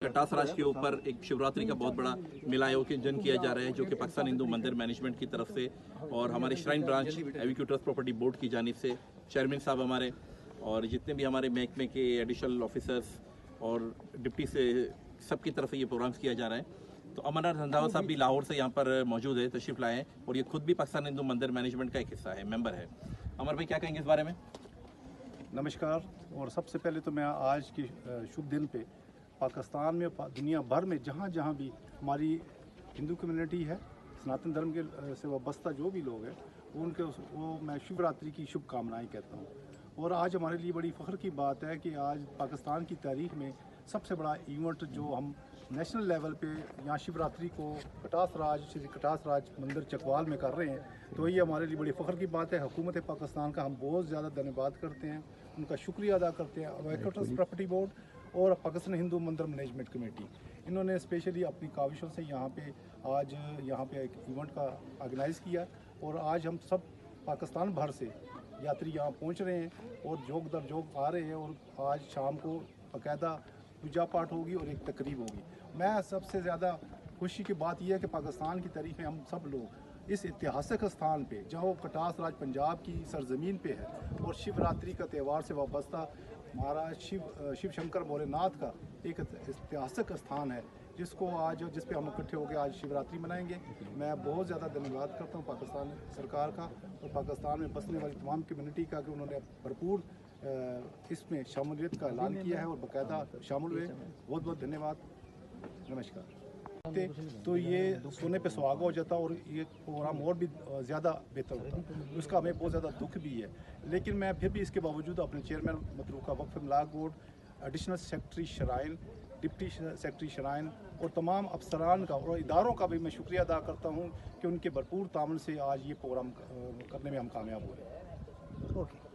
कटास राज के ऊपर एक शिवरात्रि का बहुत बड़ा मेला आयोजन किया जा रहा है, जो कि पाकिस्तान हिंदू मंदिर मैनेजमेंट की तरफ से और हमारे श्राइन ब्रांच एविक्यूटर्स प्रॉपर्टी बोर्ड की जानिब से चेयरमैन साहब हमारे और जितने भी हमारे महकमे के एडिशनल ऑफिसर्स और डिप्टी से सबकी तरफ से ये प्रोग्राम्स किया जा रहा है। तो अमरनाथ रंधावा साहब भी लाहौर से यहाँ पर मौजूद है, तशरीफ लाए हैं और ये खुद भी पाकिस्तान हिंदू मंदिर मैनेजमेंट का एक हिस्सा है, मेंबर है। अमर भाई क्या कहेंगे इस बारे में? नमस्कार। और सबसे पहले तो मैं आज की शुभ दिन पे पाकिस्तान में दुनिया भर में जहाँ जहाँ भी हमारी हिंदू कम्युनिटी है, सनातन धर्म के से वाबस्ता जो भी लोग हैं वो मैं शिवरात्रि की शुभकामनाएं कहता हूँ। और आज हमारे लिए बड़ी फ़ख्र की बात है कि आज पाकिस्तान की तारीख में सबसे बड़ा इवेंट जो हम नेशनल लेवल पे यहाँ शिवरात्रि को श्री कटास राज मंदिर चकवाल में कर रहे हैं, तो ये हमारे लिए बड़ी फ़ख्र की बात है। हुकूमत पाकिस्तान का हम बहुत ज़्यादा धन्यवाद करते हैं, उनका शुक्रिया अदा करते हैं। एविक्यूटर्स प्रॉपर्टी बोर्ड और पाकिस्तान हिंदू मंदिर मैनेजमेंट कमेटी, इन्होंने स्पेशली अपनी काविशों से आज यहाँ पे एक इवेंट का ऑर्गेनाइज़ किया और आज हम सब पाकिस्तान भर से यात्री यहाँ पहुँच रहे हैं और जोग दर जोग आ रहे हैं। और आज शाम को बाकायदा पूजा पाठ होगी और एक तकरीब होगी। मैं सबसे ज़्यादा खुशी की बात यह है कि पाकिस्तान की तारीख में हम सब लोग इस ऐतिहासिक स्थान पे, जहाँ कटास राज पंजाब की सरजमीन पे है और शिवरात्रि का त्यौहार से वाबस्ता महाराज शिव शंकर भोलेनाथ का एक ऐतिहासिक स्थान है, जिस पे हम इकट्ठे होकर आज शिवरात्रि मनाएंगे। मैं बहुत ज़्यादा धन्यवाद करता हूँ पाकिस्तान सरकार का और पाकिस्तान में बसने वाली तमाम कम्युनिटी का कि उन्होंने भरपूर इसमें शामिलियत का ऐलान किया है और बाकायदा शामिल हुए। बहुत बहुत धन्यवाद। नमस्कार। तो ये सोने पे सुहागा हो जाता और ये प्रोग्राम और भी ज़्यादा बेहतर होता, उसका हमें बहुत ज़्यादा दुख भी है। लेकिन मैं फिर भी इसके बावजूद अपने चेयरमैन मतरूका वक्फ इमलाक board, additional secretary shrine, deputy secretary shrine और तमाम अफसरान का और इदारों का भी मैं शुक्रिया अदा करता हूँ कि उनके भरपूर तामन से आज ये प्रोग्राम करने में हम कामयाब हुए। ओके।